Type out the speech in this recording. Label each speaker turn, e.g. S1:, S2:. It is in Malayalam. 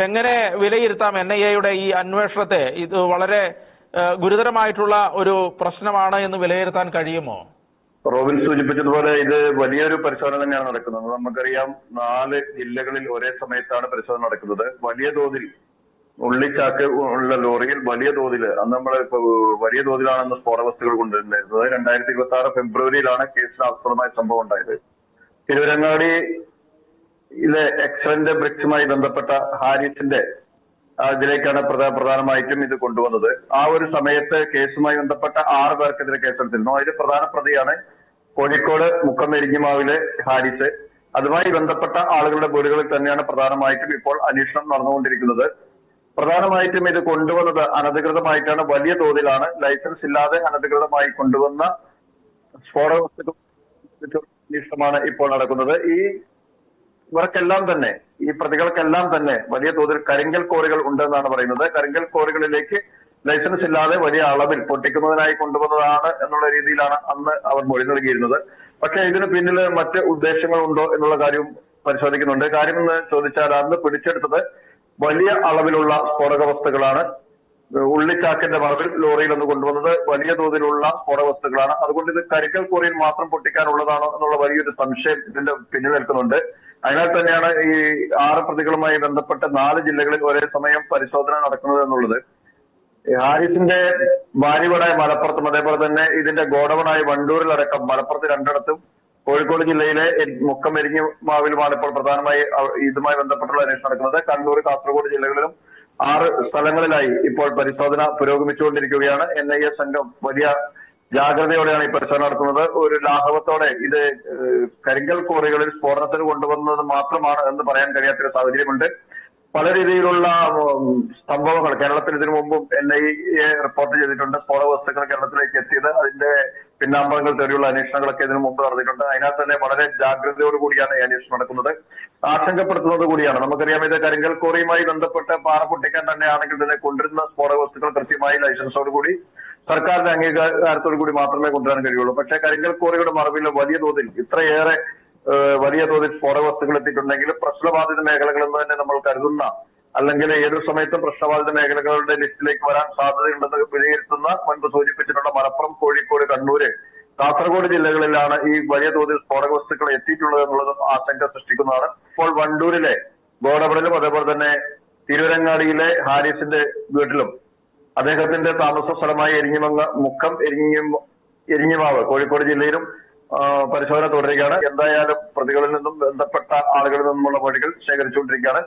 S1: എങ്ങനെ വിലയിരുത്താം NIA-യുടെ ഈ അന്വേഷണത്തെ? ഇത് വളരെ ഗുരുതരമായിട്ടുള്ള ഒരു പ്രശ്നമാണ് എന്ന് വിലയിരുത്താൻ കഴിയുമോ?
S2: റോബിൻ സൂചിപ്പിച്ചതുപോലെ ഇത് വലിയൊരു പരിശോധന തന്നെയാണ് നടക്കുന്നത്. നമുക്കറിയാം 4 ജില്ലകളിൽ ഒരേ സമയത്താണ് പരിശോധന നടക്കുന്നത്. വലിയ തോതിൽ ഉള്ളിച്ചാക്ക് ഉള്ള ലോറിയിൽ വലിയ തോതിൽ വലിയ തോതിലാണ് സ്ഫോടക വസ്തുക്കൾ കൊണ്ടുവരുന്നത്. 2026 ഫെബ്രുവരിയിലാണ് കേസിന് ആസ്പദമായ സംഭവം ഉണ്ടായത്. തിരുവരങ്ങാടിയിലെ എക്സലന്റ് ബ്രിക്സുമായി ബന്ധപ്പെട്ട ഹാരിസിന്റെ ഇതിലേക്കാണ് പ്രധാനമായിട്ടും ഇത് കൊണ്ടുവന്നത്. ആ ഒരു സമയത്ത് കേസുമായി ബന്ധപ്പെട്ട 6 പേർക്കെതിരെ കേസെടുത്തിരുന്നു. അതിൽ പ്രധാന പ്രതിയാണ് കോഴിക്കോട് മുക്കം എരിഞ്ഞിമാവിലെ ഹാരിസ്. അതുമായി ബന്ധപ്പെട്ട ആളുകളുടെ വീടുകളിൽ തന്നെയാണ് പ്രധാനമായിട്ടും ഇപ്പോൾ അന്വേഷണം നടന്നുകൊണ്ടിരിക്കുന്നത്. പ്രധാനമായിട്ടും ഇത് കൊണ്ടുവന്നത് അനധികൃതമായിട്ടാണ്. വലിയ തോതിലാണ് ലൈസൻസ് ഇല്ലാതെ അനധികൃതമായി കൊണ്ടുവന്ന സ്ഫോടക വസ്തുക്കൾ അന്വേഷണമാണ് ഇപ്പോൾ നടക്കുന്നത്. ഇവർക്കെല്ലാം തന്നെ, ഈ പ്രതികൾക്കെല്ലാം തന്നെ വലിയ തോതിൽ കരിങ്കൽ കോറികൾ ഉണ്ടെന്നാണ് പറയുന്നത്. കരിങ്കൽ കോറികളിലേക്ക് ലൈസൻസ് ഇല്ലാതെ വലിയ അളവിൽ പൊട്ടിക്കുന്നതിനായി കൊണ്ടുവന്നതാണ് എന്നുള്ള രീതിയിലാണ് അന്ന് അവർ മൊഴി നൽകിയിരുന്നത്. പക്ഷെ ഇതിന് പിന്നിൽ മറ്റ് ഉദ്ദേശങ്ങൾ ഉണ്ടോ എന്നുള്ള കാര്യം പരിശോധിക്കുന്നുണ്ട്. കാര്യം എന്ന് ചോദിച്ചാൽ അന്ന് പിടിച്ചെടുത്തത് വലിയ അളവിലുള്ള സ്ഫോടക വസ്തുക്കളാണ്. ഉള്ളിച്ചാക്കിന്റെ മറവിൽ ലോറിയിൽ ഒന്ന് കൊണ്ടുവന്നത് വലിയ തോതിലുള്ള സ്ഫോടക വസ്തുക്കളാണ്. അതുകൊണ്ട് ഇത് കരിങ്കൽ കോറിയിൽ മാത്രം പൊട്ടിക്കാനുള്ളതാണോ എന്നുള്ള വലിയൊരു സംശയം ഇതിന്റെ പിന്നിൽ നിൽക്കുന്നുണ്ട്. അതിനാൽ തന്നെയാണ് ഈ 6 പ്രതികളുമായി ബന്ധപ്പെട്ട 4 ജില്ലകളിൽ ഒരേ സമയം പരിശോധന നടക്കുന്നത് എന്നുള്ളത്. ഹാരിസിന്റെ ഭാര്യയുടെ മലപ്പുറത്തും, അതേപോലെ തന്നെ ഇതിന്റെ ഗോഡവണായ വണ്ടൂരിലടക്കം മലപ്പുറത്ത് 2ഇടത്തും, കോഴിക്കോട് ജില്ലയിലെ മുക്കം എരിഞ്ഞിമാവിലുമാണ് ഇപ്പോൾ പ്രധാനമായി ഇതുമായി ബന്ധപ്പെട്ടുള്ള അന്വേഷണം നടക്കുന്നത്. കണ്ണൂർ, കാസർഗോഡ് ജില്ലകളിലും 6 സ്ഥലങ്ങളിലായി ഇപ്പോൾ പരിശോധന പുരോഗമിച്ചുകൊണ്ടിരിക്കുകയാണ്. NIA സംഘം വലിയ ജാഗ്രതയോടെയാണ് ഈ പരിശോധന നടത്തുന്നത്. ഒരു ലാഘവത്തോടെ ഇത് കരിങ്കൽ കോറികളിൽ സ്ഫോടനത്തിന് കൊണ്ടുവന്നത് മാത്രമാണ് എന്ന് പറയാൻ കഴിയാത്തൊരു സാഹചര്യമുണ്ട്. പല രീതിയിലുള്ള സംഭവങ്ങൾ കേരളത്തിൽ ഇതിനു മുമ്പും NIA റിപ്പോർട്ട് ചെയ്തിട്ടുണ്ട്. സ്ഫോടക വസ്തുക്കൾ കേരളത്തിലേക്ക് എത്തിയത്, അതിന്റെ പിന്നാമ്പറങ്ങൾ തേടിയുള്ള അന്വേഷണങ്ങളൊക്കെ ഇതിനു മുമ്പ് നടന്നിട്ടുണ്ട്. അതിനകത്ത് തന്നെ വളരെ ജാഗ്രതയോടുകൂടിയാണ് ഈ അന്വേഷണം നടക്കുന്നത്. ആശങ്കപ്പെടുത്തുന്നത് കൂടിയാണ്. നമുക്കറിയാം, ഇത് കരിങ്കൽ കോറിയുമായി ബന്ധപ്പെട്ട് പാറ പൊട്ടിക്കാൻ തന്നെയാണെങ്കിൽ ഇതിനെ കൊണ്ടുവരുന്ന സ്ഫോടക വസ്തുക്കൾ കൃത്യമായി ലൈസൻസോടുകൂടി സർക്കാരിന്റെ അംഗീകാരത്തോടു കൂടി മാത്രമേ കൊണ്ടുവരാൻ കഴിയുള്ളൂ. പക്ഷേ കരിങ്കൽ കോറിയുടെ മറവിൽ വലിയ തോതിൽ വലിയ തോതിൽ സ്ഫോടക വസ്തുക്കൾ എത്തിയിട്ടുണ്ടെങ്കിൽ പ്രശ്നബാധിത മേഖലകൾ എന്ന് തന്നെ നമ്മൾ കരുതുന്ന, അല്ലെങ്കിൽ ഏതൊരു സമയത്തും പ്രശ്നബാധിത മേഖലകളുടെ ലിസ്റ്റിലേക്ക് വരാൻ സാധ്യതയുണ്ടെന്ന് വിലയിരുത്തുന്ന മുൻപ് സൂചിപ്പിച്ചിട്ടുള്ള മലപ്പുറം, കോഴിക്കോട്, കണ്ണൂര്, കാസർഗോഡ് ജില്ലകളിലാണ് ഈ വലിയ തോതിൽ സ്ഫോടക വസ്തുക്കൾ എത്തിയിട്ടുള്ളത് എന്നുള്ളതും ആശങ്ക സൃഷ്ടിക്കുന്നതാണ്. ഇപ്പോൾ വണ്ടൂരിലെ ഗോഡബറിലും, അതേപോലെ തന്നെ തിരുവരങ്ങാടിയിലെ ഹാരിസിന്റെ വീട്ടിലും, അദ്ദേഹത്തിന്റെ താമസ സ്ഥലമായ മുക്കം എരിഞ്ഞിമാവ് കോഴിക്കോട് ജില്ലയിലും പരിശോധന തുടരുകയാണ്. എന്തായാലും പ്രതികളിൽ നിന്നും ബന്ധപ്പെട്ട ആളുകളിൽ നിന്നുമുള്ള മൊഴികൾ ശേഖരിച്ചുകൊണ്ടിരിക്കുകയാണ്.